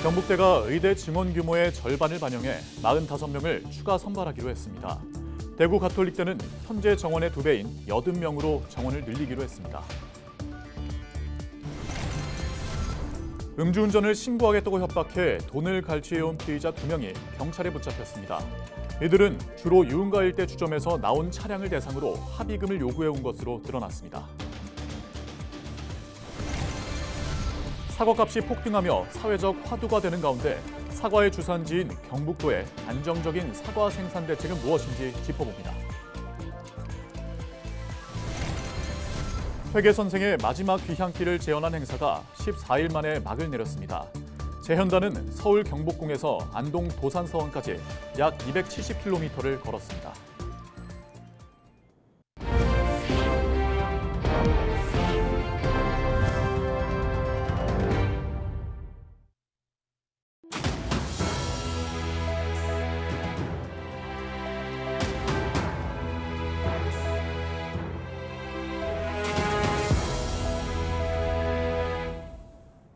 경북대가 의대 증원 규모의 절반을 반영해 45명을 추가 선발하기로 했습니다. 대구 가톨릭대는 현재 정원의 2배인 80명으로 정원을 늘리기로 했습니다. 음주운전을 신고하겠다고 협박해 돈을 갈취해온 피의자 2명이 경찰에 붙잡혔습니다. 이들은 주로 유흥가 일대 주점에서 나온 차량을 대상으로 합의금을 요구해온 것으로 드러났습니다. 사과값이 폭등하며 사회적 화두가 되는 가운데 사과의 주산지인 경북도의 안정적인 사과 생산 대책은 무엇인지 짚어봅니다. 회계 선생의 마지막 귀향길을 재현한 행사가 14일 만에 막을 내렸습니다. 재현단은 서울 경복궁에서 안동 도산서원까지 약 270km를 걸었습니다.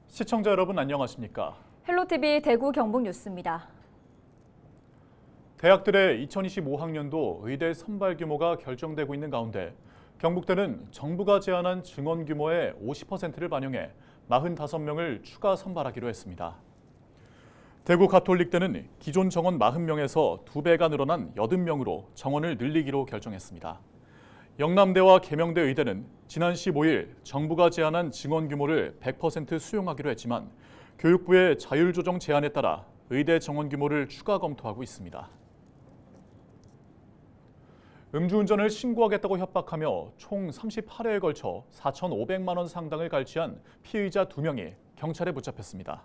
시청자 여러분 안녕하십니까? 헬로티비 대구 경북 뉴스입니다. 대학들의 2025학년도 의대 선발 규모가 결정되고 있는 가운데 경북대는 정부가 제안한 증원 규모의 50%를 반영해 45명을 추가 선발하기로 했습니다. 대구 가톨릭대는 기존 정원 40명에서 2배가 늘어난 80명으로 정원을 늘리기로 결정했습니다. 영남대와 계명대 의대는 지난 15일 정부가 제안한 증원 규모를 100% 수용하기로 했지만 교육부의 자율조정 제안에 따라 의대 정원 규모를 추가 검토하고 있습니다. 음주운전을 신고하겠다고 협박하며 총 38회에 걸쳐 4,500만 원 상당을 갈취한 피의자 2명이 경찰에 붙잡혔습니다.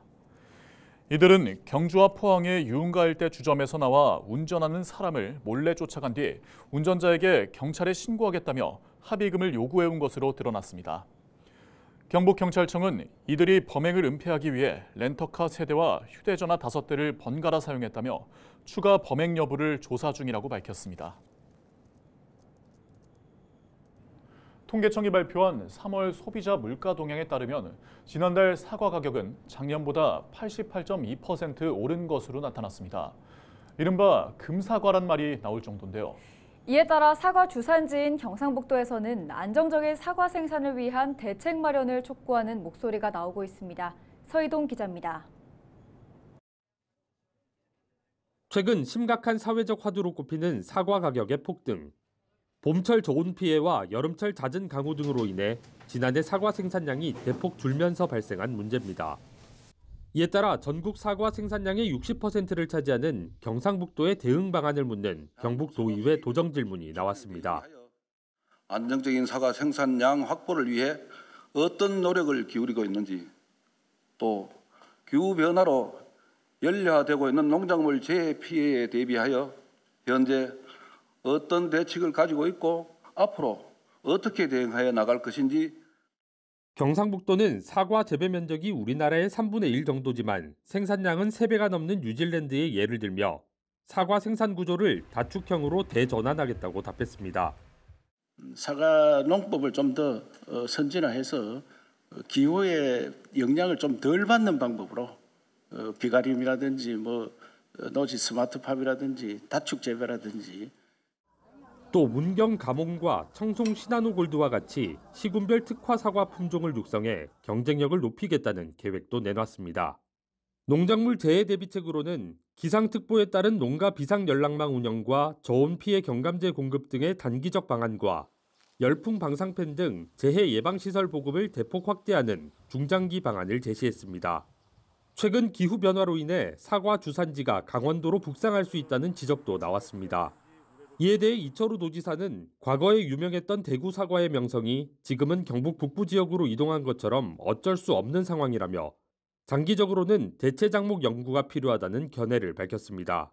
이들은 경주와 포항의 유흥가 일대 주점에서 나와 운전하는 사람을 몰래 쫓아간 뒤 운전자에게 경찰에 신고하겠다며 합의금을 요구해온 것으로 드러났습니다. 경북경찰청은 이들이 범행을 은폐하기 위해 렌터카 3대와 휴대전화 5대를 번갈아 사용했다며 추가 범행 여부를 조사 중이라고 밝혔습니다. 통계청이 발표한 3월 소비자 물가 동향에 따르면 지난달 사과 가격은 작년보다 88.2% 오른 것으로 나타났습니다. 이른바 금사과란 말이 나올 정도인데요. 이에 따라 사과 주산지인 경상북도에서는 안정적인 사과 생산을 위한 대책 마련을 촉구하는 목소리가 나오고 있습니다. 서희동 기자입니다. 최근 심각한 사회적 화두로 꼽히는 사과 가격의 폭등. 봄철 저온 피해와 여름철 잦은 강우 등으로 인해 지난해 사과 생산량이 대폭 줄면서 발생한 문제입니다. 이에 따라 전국 사과 생산량의 60%를 차지하는 경상북도의 대응 방안을 묻는 경북도의회 도정 질문이 나왔습니다. 안정적인 사과 생산량 확보를 위해 어떤 노력을 기울이고 있는지, 또 기후 변화로 연료화되고 있는 농작물 재해 피해에 대비하여 현재 어떤 대책을 가지고 있고 앞으로 어떻게 대응하여 나갈 것인지. 경상북도는 사과 재배 면적이 우리나라의 3분의 1 정도지만 생산량은 3배가 넘는 뉴질랜드의 예를 들며 사과 생산 구조를 다축형으로 대전환하겠다고 답했습니다. 사과 농법을 좀 더 선진화해서 기후의 영향을 좀 덜 받는 방법으로 비가림이라든지 노지 스마트팜이라든지 다축 재배라든지, 또 문경 가몽과 청송 시나노 골드와 같이 시군별 특화 사과 품종을 육성해 경쟁력을 높이겠다는 계획도 내놨습니다. 농작물 재해 대비책으로는 기상특보에 따른 농가 비상연락망 운영과 저온 피해 경감제 공급 등의 단기적 방안과 열풍 방상팬 등 재해 예방시설 보급을 대폭 확대하는 중장기 방안을 제시했습니다. 최근 기후 변화로 인해 사과 주산지가 강원도로 북상할 수 있다는 지적도 나왔습니다. 이에 대해 이철우 도지사는 과거에 유명했던 대구 사과의 명성이 지금은 경북 북부 지역으로 이동한 것처럼 어쩔 수 없는 상황이라며 장기적으로는 대체 작목 연구가 필요하다는 견해를 밝혔습니다.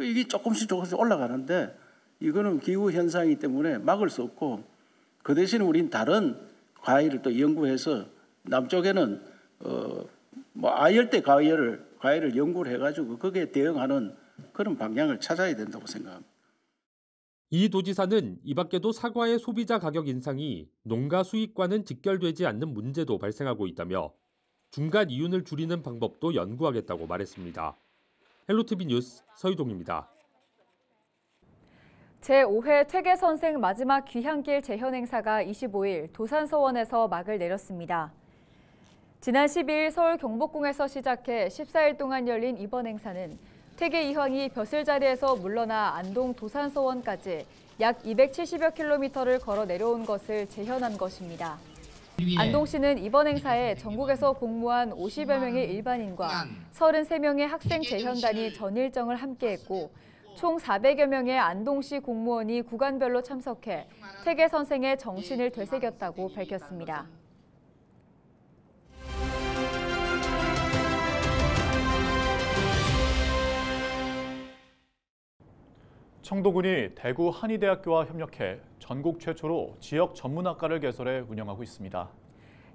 이게 조금씩 올라가는데 이거는 기후 현상이기 때문에 막을 수 없고, 그 대신 우린 다른 과일을 또 연구해서 남쪽에는 아열대 과일을 연구를 해가지고 거기에 대응하는 그런 방향을 찾아야 된다고 생각합니다. 이 도지사는 이 밖에도 사과의 소비자 가격 인상이 농가 수익과는 직결되지 않는 문제도 발생하고 있다며 중간 이윤을 줄이는 방법도 연구하겠다고 말했습니다. 헬로티비 뉴스 서희동입니다. 제5회 퇴계선생 마지막 귀향길 재현 행사가 25일 도산서원에서 막을 내렸습니다. 지난 10일 서울 경복궁에서 시작해 14일 동안 열린 이번 행사는 퇴계 이황이 벼슬자리에서 물러나 안동 도산서원까지 약 270여 킬로미터를 걸어 내려온 것을 재현한 것입니다. 안동시는 이번 행사에 전국에서 공모한 50여 명의 일반인과 33명의 학생 재현단이 전 일정을 함께했고 총 400여 명의 안동시 공무원이 구간별로 참석해 퇴계 선생의 정신을 되새겼다고 밝혔습니다. 청도군이 대구 한의대학교와 협력해 전국 최초로 지역 전문학과를 개설해 운영하고 있습니다.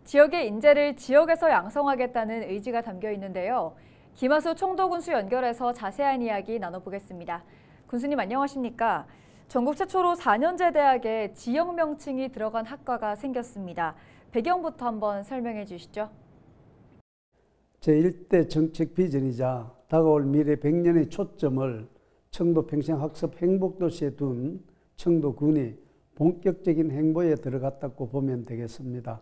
지역의 인재를 지역에서 양성하겠다는 의지가 담겨 있는데요. 김하수 청도군수 연결해서 자세한 이야기 나눠보겠습니다. 군수님 안녕하십니까? 전국 최초로 4년제 대학에 지역 명칭이 들어간 학과가 생겼습니다. 배경부터 한번 설명해 주시죠. 제1대 정책 비전이자 다가올 미래 100년의 초점을 청도 평생학습 행복도시에 둔 청도군이 본격적인 행보에 들어갔다고 보면 되겠습니다.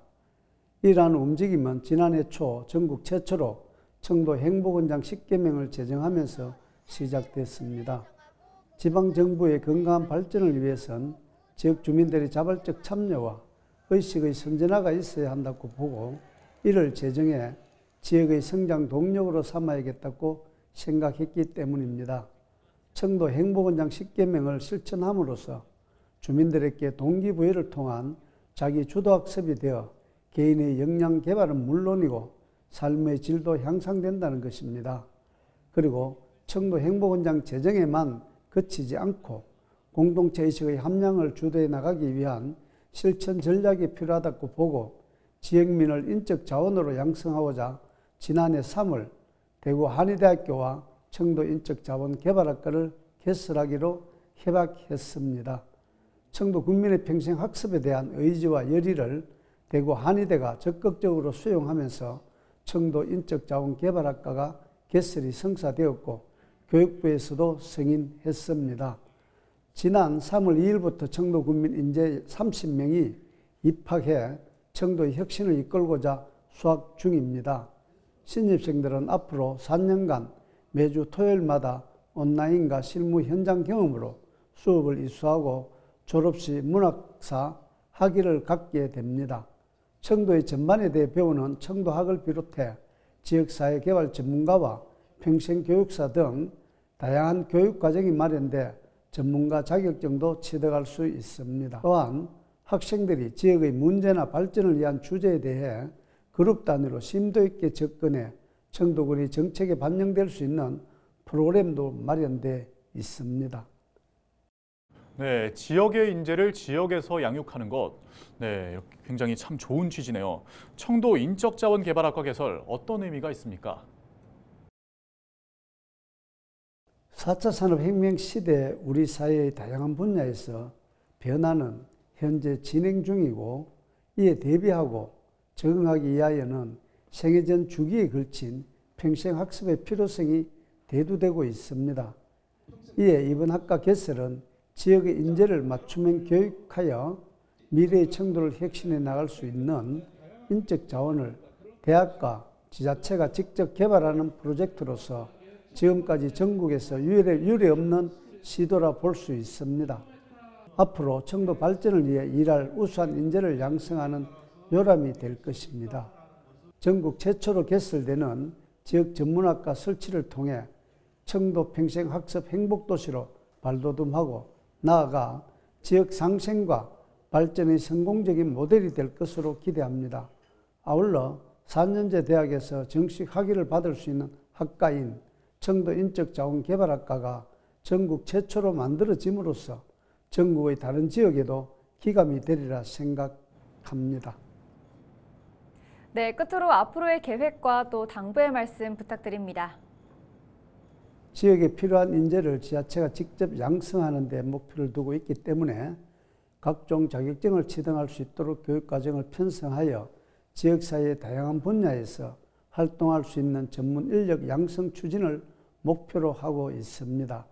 이러한 움직임은 지난해 초 전국 최초로 청도 행복원장 10개명을 제정하면서 시작됐습니다. 지방정부의 건강한 발전을 위해선 지역 주민들의 자발적 참여와 의식의 선진화가 있어야 한다고 보고 이를 제정해 지역의 성장 동력으로 삼아야겠다고 생각했기 때문입니다. 청도 행복원장 10개명을 실천함으로써 주민들에게 동기부여를 통한 자기 주도학습이 되어 개인의 역량 개발은 물론이고 삶의 질도 향상된다는 것입니다. 그리고 청도 행복원장 제정에만 그치지 않고 공동체의식의 함량을 주도해 나가기 위한 실천 전략이 필요하다고 보고 지역민을 인적 자원으로 양성하고자 지난해 3월 대구 한의대학교와 청도 인적자원개발학과를 개설하기로 협약했습니다. 청도 국민의 평생 학습에 대한 의지와 열의를 대구 한의대가 적극적으로 수용하면서 청도 인적자원개발학과가 개설이 성사되었고 교육부에서도 승인했습니다. 지난 3월 2일부터 청도 국민 인재 30명이 입학해 청도의 혁신을 이끌고자 수학 중입니다. 신입생들은 앞으로 4년간 매주 토요일마다 온라인과 실무 현장 경험으로 수업을 이수하고 졸업 시 문학사 학위를 갖게 됩니다. 청도의 전반에 대해 배우는 청도학을 비롯해 지역사회 개발 전문가와 평생교육사 등 다양한 교육과정이 마련돼 전문가 자격증도 취득할 수 있습니다. 또한 학생들이 지역의 문제나 발전을 위한 주제에 대해 그룹 단위로 심도 있게 접근해 청도군이 정책에 반영될 수 있는 프로그램도 마련돼 있습니다. 네, 지역의 인재를 지역에서 양육하는 것, 네, 굉장히 참 좋은 취지네요. 청도 인적자원개발학과 개설 어떤 의미가 있습니까? 4차 산업혁명 시대 우리 사회의 다양한 분야에서 변화는 현재 진행 중이고 이에 대비하고 적응하기 위하여는 생애전 주기에 걸친 평생학습의 필요성이 대두되고 있습니다. 이에 이번 학과 개설은 지역의 인재를 맞춤형 교육하여 미래의 청도를 혁신해 나갈 수 있는 인적 자원을 대학과 지자체가 직접 개발하는 프로젝트로서 지금까지 전국에서 유례 없는 시도라 볼 수 있습니다. 앞으로 청도 발전을 위해 일할 우수한 인재를 양성하는 요람이 될 것입니다. 전국 최초로 개설되는 지역 전문학과 설치를 통해 청도 평생학습 행복도시로 발돋움하고 나아가 지역 상생과 발전의 성공적인 모델이 될 것으로 기대합니다. 아울러 4년제 대학에서 정식 학위를 받을 수 있는 학과인 청도 인적자원개발학과가 전국 최초로 만들어짐으로써 전국의 다른 지역에도 기감이 되리라 생각합니다. 네, 끝으로 앞으로의 계획과 또 당부의 말씀 부탁드립니다. 지역에 필요한 인재를 지자체가 직접 양성하는 데 목표를 두고 있기 때문에 각종 자격증을 취득할 수 있도록 교육과정을 편성하여 지역사회의 다양한 분야에서 활동할 수 있는 전문 인력 양성 추진을 목표로 하고 있습니다.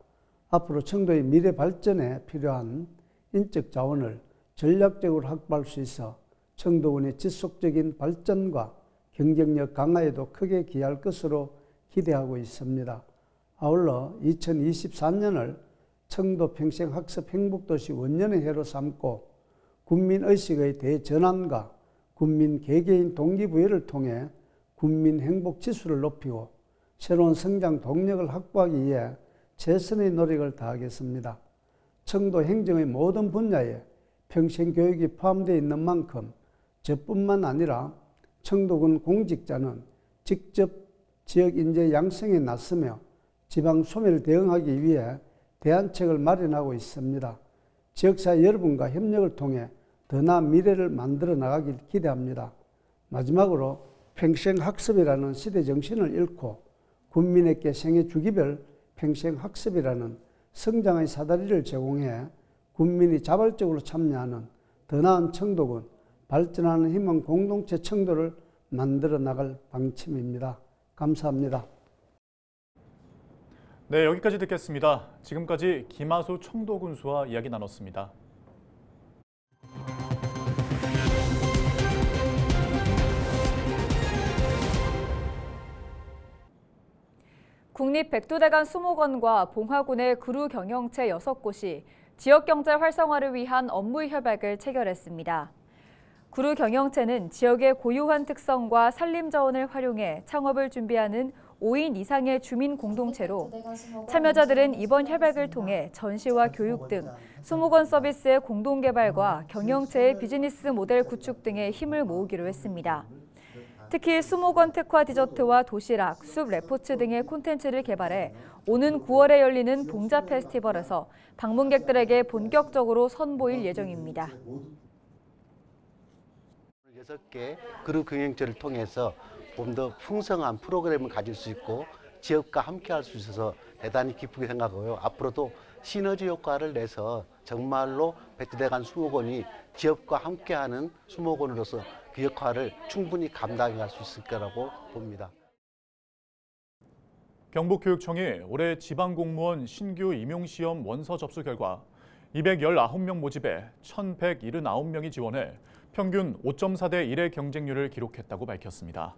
앞으로 청도의 미래 발전에 필요한 인적 자원을 전략적으로 확보할 수 있어 청도군의 지속적인 발전과 경쟁력 강화에도 크게 기여할 것으로 기대하고 있습니다. 아울러 2024년을 청도 평생학습 행복도시 원년의 해로 삼고 군민의식의 대전환과 군민 개개인 동기부여를 통해 군민 행복 지수를 높이고 새로운 성장 동력을 확보하기 위해 최선의 노력을 다하겠습니다. 청도 행정의 모든 분야에 평생교육이 포함되어 있는 만큼 저뿐만 아니라 청도군 공직자는 직접 지역 인재 양성에 나서며 지방 소멸 대응하기 위해 대안책을 마련하고 있습니다. 지역사회 여러분과 협력을 통해 더 나은 미래를 만들어 나가길 기대합니다. 마지막으로 평생학습이라는 시대 정신을 잃고 군민에게 생애 주기별 평생학습이라는 성장의 사다리를 제공해 군민이 자발적으로 참여하는 더 나은 청도군, 발전하는 희망 공동체 청도를 만들어 나갈 방침입니다. 감사합니다. 네, 여기까지 듣겠습니다. 지금까지 김하수 청도군수와 이야기 나눴습니다. 국립백두대간 수목원과 봉화군의 그루 경영체 6곳이 지역경제 활성화를 위한 업무 협약을 체결했습니다. 그루 경영체는 지역의 고유한 특성과 산림자원을 활용해 창업을 준비하는 5인 이상의 주민 공동체로 참여자들은 이번 협약을 통해 전시와 교육 등 수목원 서비스의 공동개발과 경영체의 비즈니스 모델 구축 등에 힘을 모으기로 했습니다. 특히 수목원 특화 디저트와 도시락, 숲 레포츠 등의 콘텐츠를 개발해 오는 9월에 열리는 봉자 페스티벌에서 방문객들에게 본격적으로 선보일 예정입니다. 6개 그룹 경영체를 통해서 좀 더 풍성한 프로그램을 가질 수 있고 지역과 함께할 수 있어서 대단히 기쁘게 생각하고요. 앞으로도 시너지 효과를 내서 정말로 백두대간 수목원이 지역과 함께하는 수목원으로서 그 역할을 충분히 감당해 갈 수 있을 거라고 봅니다. 경북교육청이 올해 지방공무원 신규 임용시험 원서 접수 결과 219명 모집에 1,179명이 지원해 평균 5.4대 1의 경쟁률을 기록했다고 밝혔습니다.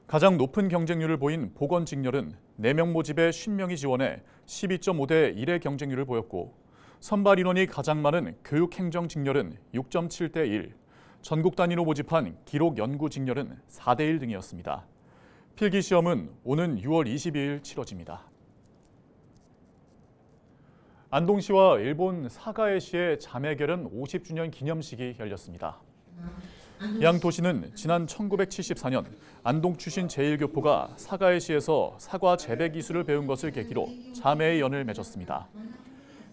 가장 높은 경쟁률을 보인 보건직렬은 4명 모집에 50명이 지원해 12.5대 1의 경쟁률을 보였고 선발 인원이 가장 많은 교육행정직렬은 6.7대 1, 전국 단위로 모집한 기록연구직렬은 4대 1 등이었습니다. 필기시험은 오는 6월 22일 치러집니다. 안동시와 일본 사가에시의 자매결연 50주년 기념식이 열렸습니다. 양 도시는 지난 1974년 안동 출신 제1교포가 사가에시에서 사과 재배 기술을 배운 것을 계기로 자매의 연을 맺었습니다.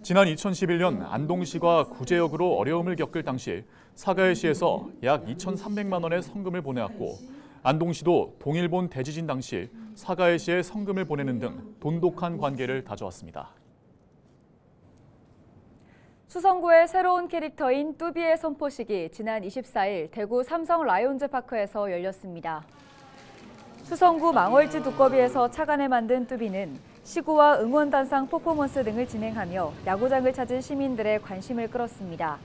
지난 2011년 안동시가 구제역으로 어려움을 겪을 당시 사가에시에서 약 2,300만 원의 성금을 보내왔고 안동시도 동일본 대지진 당시 사가에시에 성금을 보내는 등 돈독한 관계를 다져왔습니다. 수성구의 새로운 캐릭터인 뚜비의 선포식이 지난 24일 대구 삼성 라이온즈 파크에서 열렸습니다. 수성구 망월지 두꺼비에서 착안을 만든 뚜비는 시구와 응원단상 퍼포먼스 등을 진행하며 야구장을 찾은 시민들의 관심을 끌었습니다.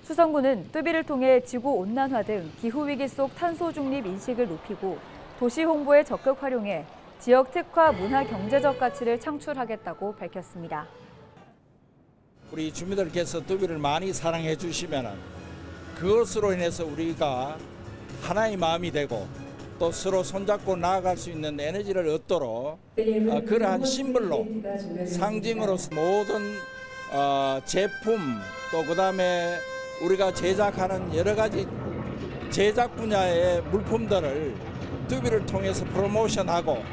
수성구는 뚜비를 통해 지구온난화 등 기후위기 속 탄소 중립 인식을 높이고 도시 홍보에 적극 활용해 지역 특화 문화 경제적 가치를 창출하겠다고 밝혔습니다. 우리 주민들께서 뚜비를 많이 사랑해 주시면 그것으로 인해서 우리가 하나의 마음이 되고 또 서로 손잡고 나아갈 수 있는 에너지를 얻도록 그러한 심벌로 상징으로서 모든 제품 또 그다음에 우리가 제작하는 여러 가지 제작 분야의 물품들을 뚜비를 통해서 프로모션하고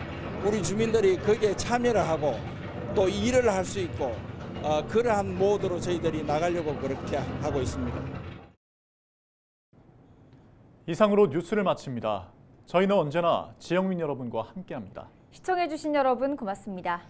우리 주민들이 거기에 참여를 하고 또 일을 할 수 있고 그러한 모드로 저희들이 나가려고 그렇게 하고 있습니다. 이상으로 뉴스를 마칩니다. 저희는 언제나 지역민 여러분과 함께합니다. 시청해주신 여러분 고맙습니다.